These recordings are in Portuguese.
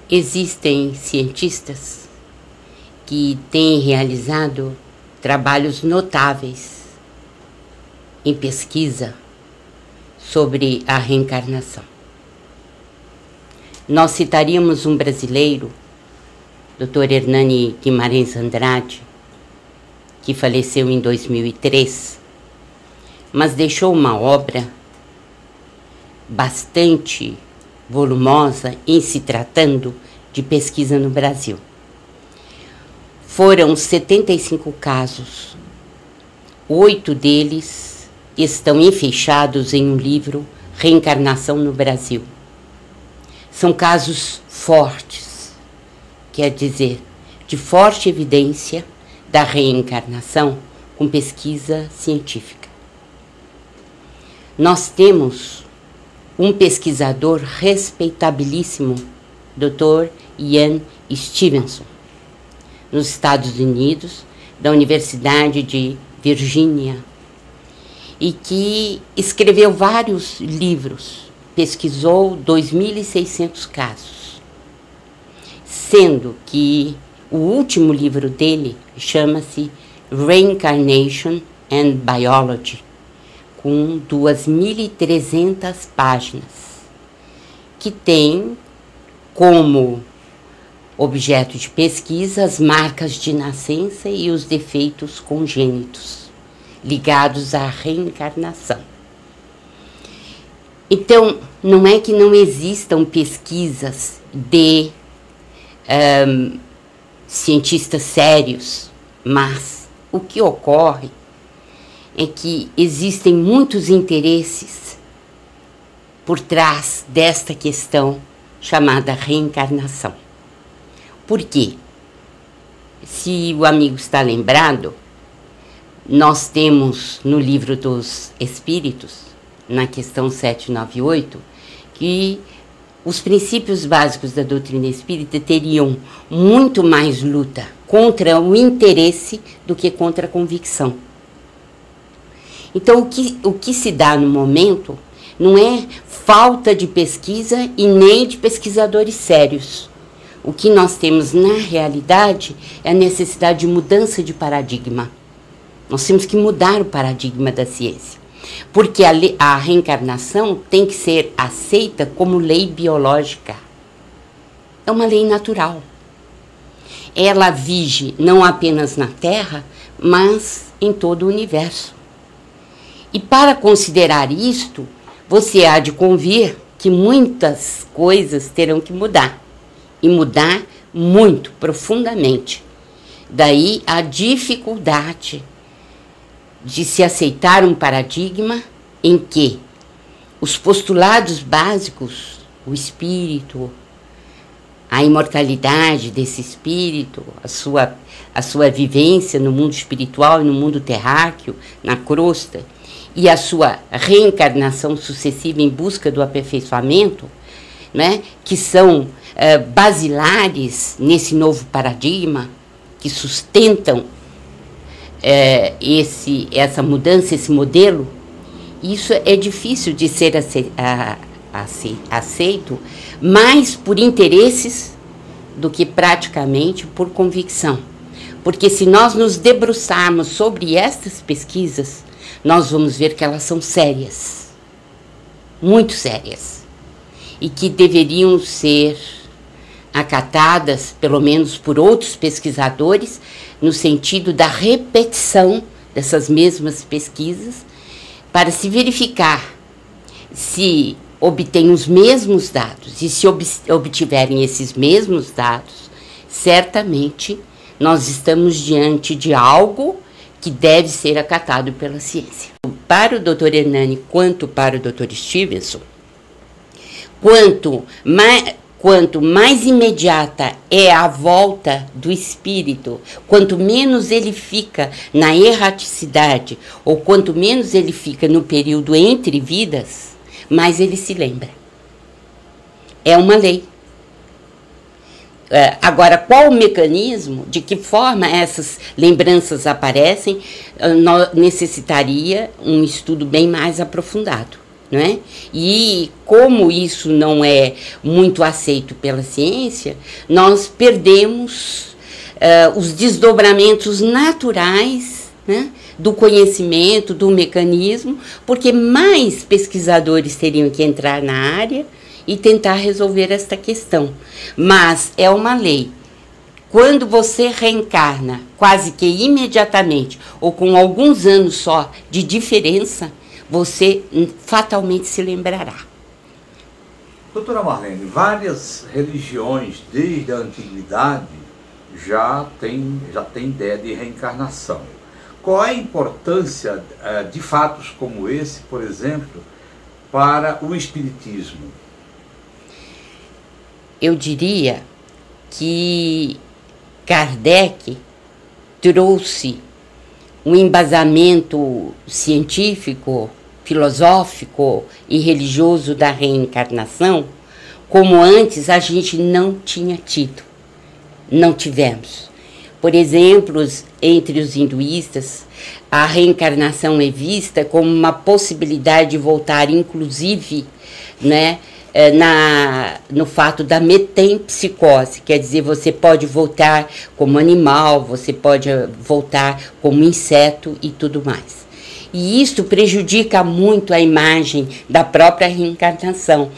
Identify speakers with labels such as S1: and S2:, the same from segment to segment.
S1: Existem cientistas que têm realizado trabalhos notáveis em pesquisa sobre a reencarnação. Nós citaríamos um brasileiro, Dr. Hernani Guimarães Andrade, que faleceu em 2003, mas deixou uma obra bastante volumosa em se tratando de pesquisa no Brasil. Foram 75 casos, 8 deles estão enfeixados em um livro, Reencarnação no Brasil. São casos fortes, quer dizer, de forte evidência da reencarnação com pesquisa científica. Nós temos um pesquisador respeitabilíssimo, Dr. Ian Stevenson, nos Estados Unidos, da Universidade de Virgínia, e que escreveu vários livros, pesquisou 2.600 casos, sendo que o último livro dele chama-se Reincarnation and Biology, com 2.300 páginas, que tem como objeto de pesquisa as marcas de nascença e os defeitos congênitos ligados à reencarnação. Então, não é que não existam pesquisas de cientistas sérios, mas o que ocorre é que existem muitos interesses por trás desta questão chamada reencarnação. Por quê? Se o amigo está lembrado, nós temos no Livro dos Espíritos, na questão 798, que os princípios básicos da doutrina espírita teriam muito mais luta contra o interesse do que contra a convicção. Então, o que se dá no momento não é falta de pesquisa e nem de pesquisadores sérios. O que nós temos na realidade é a necessidade de mudança de paradigma. Nós temos que mudar o paradigma da ciência, porque a reencarnação tem que ser aceita como lei biológica. É uma lei natural. Ela vige não apenas na Terra, mas em todo o universo. E para considerar isto, você há de convir que muitas coisas terão que mudar. E mudar muito, profundamente. Daí a dificuldade de se aceitar um paradigma em que os postulados básicos, o espírito, a imortalidade desse espírito, a sua vivência no mundo espiritual e no mundo terráqueo, na crosta, e a sua reencarnação sucessiva em busca do aperfeiçoamento, né, que são basilares nesse novo paradigma, que sustentam essa mudança, esse modelo, isso é difícil de ser aceito, mais por interesses do que praticamente por convicção. Porque se nós nos debruçarmos sobre estas pesquisas, nós vamos ver que elas são sérias, muito sérias, e que deveriam ser acatadas, pelo menos por outros pesquisadores, no sentido da repetição dessas mesmas pesquisas, para se verificar se obtém os mesmos dados, e se obtiverem esses mesmos dados, certamente nós estamos diante de algo que deve ser acatado pela ciência. Para o Dr. Hernani, quanto para o Dr. Stevenson, quanto mais imediata é a volta do espírito, quanto menos ele fica na erraticidade, ou quanto menos ele fica no período entre vidas, mais ele se lembra. É uma lei. Agora, qual o mecanismo, de que forma essas lembranças aparecem, necessitaria um estudo bem mais aprofundado. não é? E como isso não é muito aceito pela ciência, nós perdemos os desdobramentos naturais, né, do conhecimento, do mecanismo, porque mais pesquisadores teriam que entrar na área e tentar resolver esta questão. Mas é uma lei. Quando você reencarna quase que imediatamente, ou com alguns anos só de diferença, você fatalmente se lembrará.
S2: Doutora Marlene, várias religiões, desde a antiguidade, já tem ideia de reencarnação. Qual é a importância de fatos como esse, por exemplo, para o espiritismo?
S1: Eu diria que Kardec trouxe um embasamento científico, filosófico e religioso da reencarnação, como antes a gente não tinha tido, não tivemos. Por exemplo, entre os hinduístas, a reencarnação é vista como uma possibilidade de voltar, inclusive, né, no fato da metempsicose, quer dizer, você pode voltar como animal, você pode voltar como inseto e tudo mais. E isto prejudica muito a imagem da própria reencarnação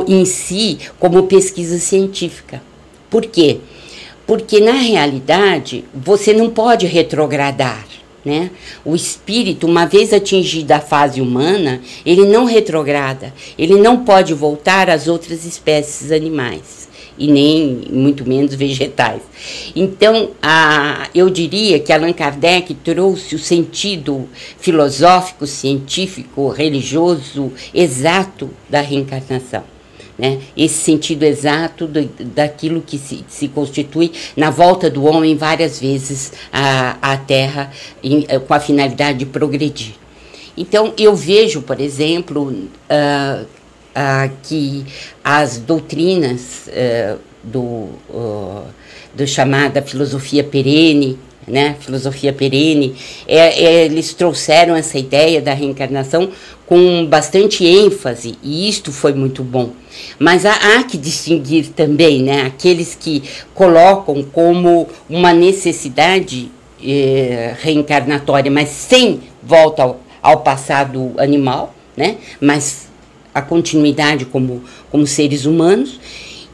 S1: em si, como pesquisa científica. Por quê? Porque, na realidade, você não pode retrogradar, né? O espírito, uma vez atingida a fase humana, ele não retrograda, ele não pode voltar às outras espécies animais, e nem, muito menos, vegetais. Então, eu diria que Allan Kardec trouxe o sentido filosófico, científico, religioso, exato da reencarnação. Né? Esse sentido exato daquilo que se constitui na volta do homem várias vezes à Terra com a finalidade de progredir. Então, eu vejo, por exemplo, que as doutrinas do chamada filosofia perene, né? Filosofia perene, eles trouxeram essa ideia da reencarnação com bastante ênfase, e isto foi muito bom. Mas há que distinguir também, né, aqueles que colocam como uma necessidade reencarnatória, mas sem volta ao passado animal, né, mas a continuidade como seres humanos.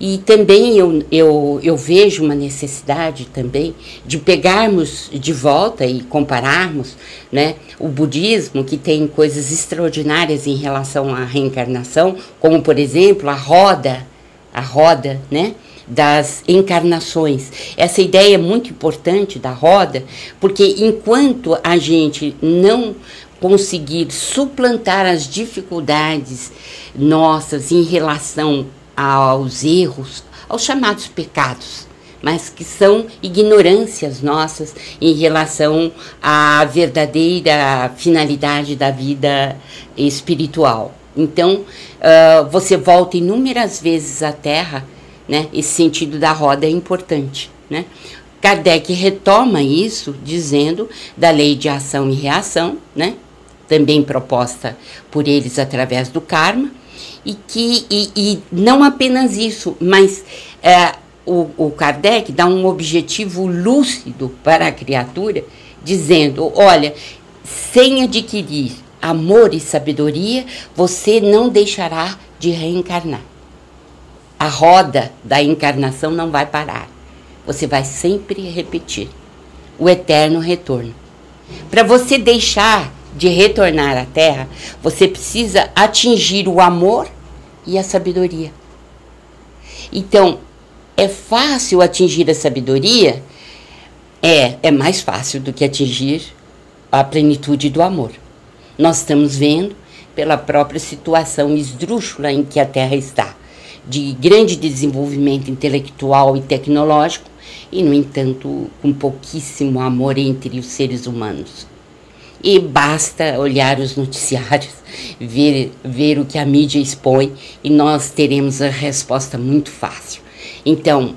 S1: E também eu vejo uma necessidade também de pegarmos de volta e compararmos, né, o budismo, que tem coisas extraordinárias em relação à reencarnação, como, por exemplo, a roda, né, das encarnações. Essa ideia é muito importante da roda, porque enquanto a gente não conseguir suplantar as dificuldades nossas em relação aos erros, aos chamados pecados, mas que são ignorâncias nossas em relação à verdadeira finalidade da vida espiritual. Então, você volta inúmeras vezes à Terra, né? Esse sentido da roda é importante, né? Kardec retoma isso dizendo da lei de ação e reação, né? Também proposta por eles através do karma, e não apenas isso, mas o Kardec dá um objetivo lúcido para a criatura, dizendo, olha, sem adquirir amor e sabedoria, você não deixará de reencarnar. A roda da encarnação não vai parar. Você vai sempre repetir o eterno retorno. Para você deixar de retornar à Terra, você precisa atingir o amor e a sabedoria. Então, é fácil atingir a sabedoria? É mais fácil do que atingir a plenitude do amor. Nós estamos vendo pela própria situação esdrúxula em que a Terra está, de grande desenvolvimento intelectual e tecnológico, e, no entanto, com pouquíssimo amor entre os seres humanos. E basta olhar os noticiários, ver o que a mídia expõe, e nós teremos a resposta muito fácil. Então,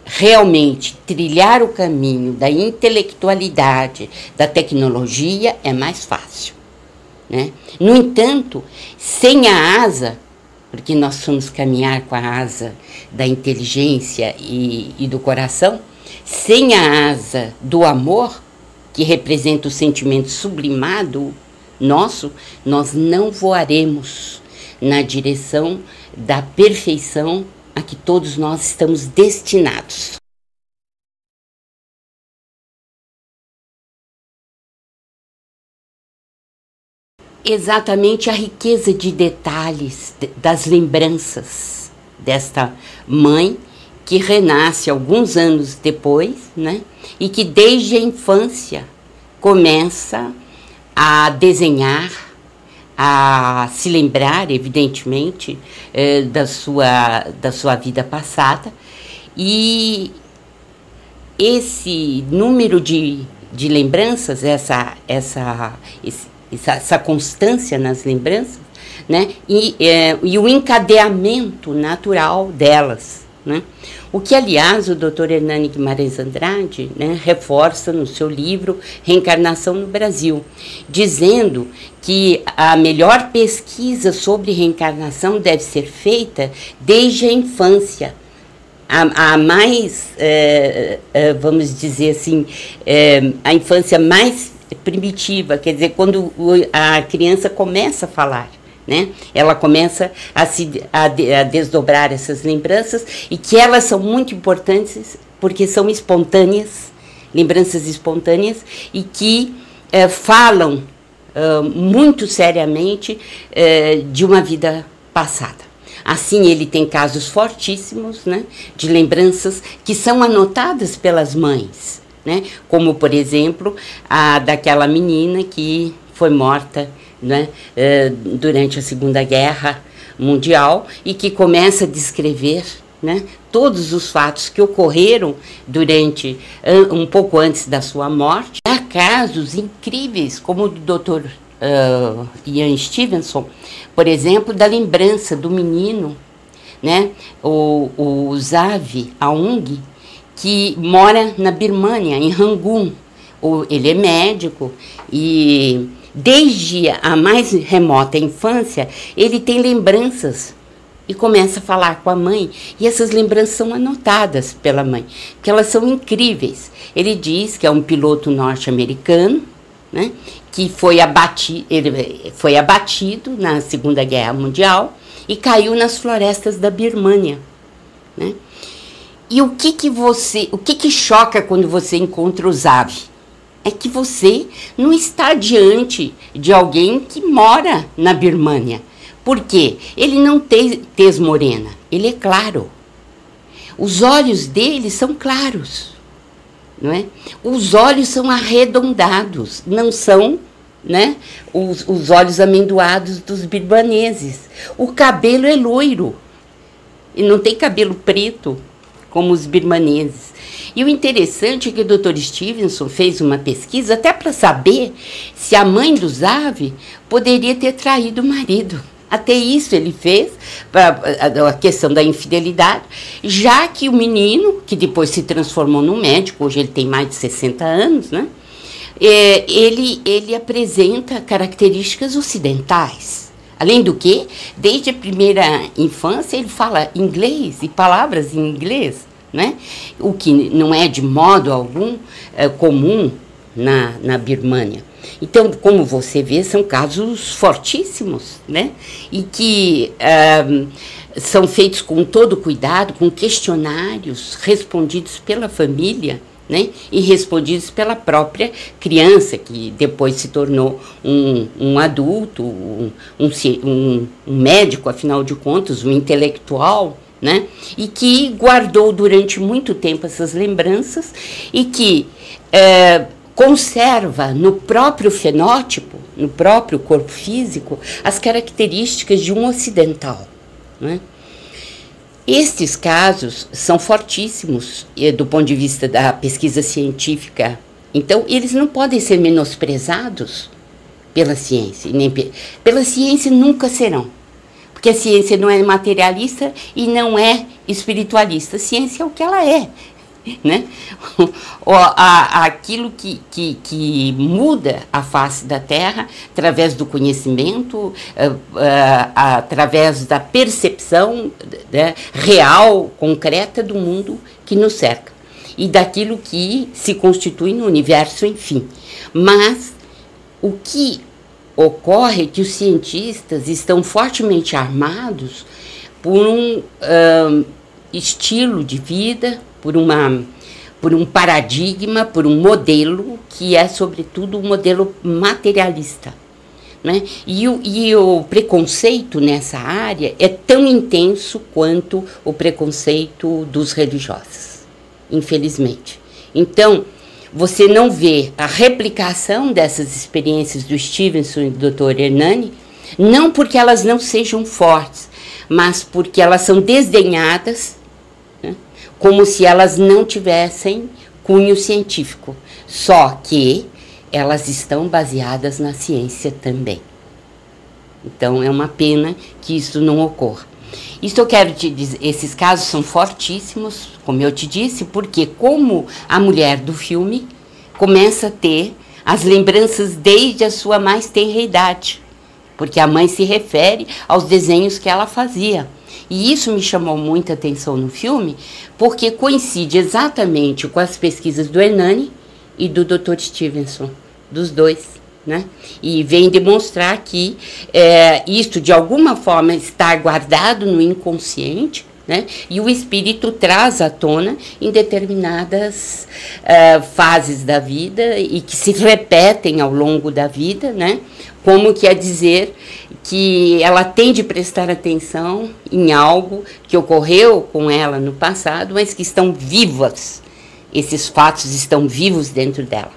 S1: realmente, trilhar o caminho da intelectualidade, da tecnologia, é mais fácil. né? No entanto, sem a asa, porque nós somos caminhar com a asa da inteligência e do coração, sem a asa do amor, que representa o sentimento sublimado nosso, nós não voaremos na direção da perfeição a que todos nós estamos destinados. Exatamente a riqueza de detalhes, das lembranças desta mãe que renasce alguns anos depois, né? E que desde a infância começa a desenhar, a se lembrar, evidentemente, da sua vida passada. E esse número de lembranças, essa constância nas lembranças, né? E o encadeamento natural delas, né? O que, aliás, o Dr. Hernani Guimarães Andrade, né, reforça no seu livro Reencarnação no Brasil, dizendo que a melhor pesquisa sobre reencarnação deve ser feita desde a infância. A mais, vamos dizer assim, a infância mais primitiva, quer dizer, quando a criança começa a falar, né? Ela começa a desdobrar essas lembranças, e que elas são muito importantes porque são espontâneas, lembranças espontâneas, e que falam muito seriamente de uma vida passada. Assim, ele tem casos fortíssimos, né, de lembranças que são anotadas pelas mães, né? Como, por exemplo, a daquela menina que foi morta, né, durante a Segunda Guerra Mundial, e que começa a descrever, né, todos os fatos que ocorreram durante um pouco antes da sua morte. Há casos incríveis, como o do Dr. Ian Stevenson, por exemplo, da lembrança do menino, né, o Zavi Aung, que mora na Birmânia, em Rangoon. Ele é médico e desde a mais remota infância ele tem lembranças e começa a falar com a mãe, e essas lembranças são anotadas pela mãe, porque elas são incríveis. Ele diz que é um piloto norte-americano, né, que ele foi abatido na Segunda Guerra Mundial e caiu nas florestas da Birmânia, né? E o que choca quando você encontra o Zavi? É que você não está diante de alguém que mora na Birmânia. Por quê? Ele não tem tez morena, ele é claro. Os olhos dele são claros, não é? Os olhos são arredondados, não são, né, os olhos amendoados dos birmaneses. O cabelo é loiro, e não tem cabelo preto, como os birmaneses. E o interessante é que o Dr. Stevenson fez uma pesquisa até para saber se a mãe do Zavi poderia ter traído o marido. Até isso ele fez, para a questão da infidelidade, já que o menino, que depois se transformou num médico, hoje ele tem mais de 60 anos, né? Ele apresenta características ocidentais. Além do que, desde a primeira infância, ele fala inglês e palavras em inglês, né? O que não é de modo algum comum na Birmânia. Então, como você vê, são casos fortíssimos, né? E que são feitos com todo cuidado, com questionários respondidos pela família, né? E respondidos pela própria criança, que depois se tornou um adulto, um médico, afinal de contas, um intelectual, né? E que guardou durante muito tempo essas lembranças e que conserva no próprio fenótipo, no próprio corpo físico, as características de um ocidental, né? Estes casos são fortíssimos do ponto de vista da pesquisa científica. Então, eles não podem ser menosprezados pela ciência. Nem pela ciência nunca serão. Porque a ciência não é materialista e não é espiritualista. A ciência é o que ela é. né? Aquilo que muda a face da Terra através do conhecimento, através da percepção, né, real, concreta do mundo que nos cerca e daquilo que se constitui no universo, enfim. Mas o que ocorre é que os cientistas estão fortemente armados por um estilo de vida, por um paradigma, por um modelo que é, sobretudo, um modelo materialista, né? E o preconceito nessa área é tão intenso quanto o preconceito dos religiosos, infelizmente. Então, você não vê a replicação dessas experiências do Stevenson e do Dr. Hernani, não porque elas não sejam fortes, mas porque elas são desdenhadas, né, como se elas não tivessem cunho científico, só que elas estão baseadas na ciência também. Então, é uma pena que isso não ocorra. Isso eu quero te dizer, esses casos são fortíssimos, como eu te disse, porque como a mulher do filme começa a ter as lembranças desde a sua mais tenra idade, porque a mãe se refere aos desenhos que ela fazia. E isso me chamou muita atenção no filme, porque coincide exatamente com as pesquisas do Hernani e do Dr. Stevenson, dos dois, né? E vem demonstrar que isso, de alguma forma, está guardado no inconsciente, né? E o espírito traz à tona em determinadas fases da vida e que se repetem ao longo da vida, né? Como quer dizer que ela tem de prestar atenção em algo que ocorreu com ela no passado, mas que estão vivas, esses fatos estão vivos dentro dela.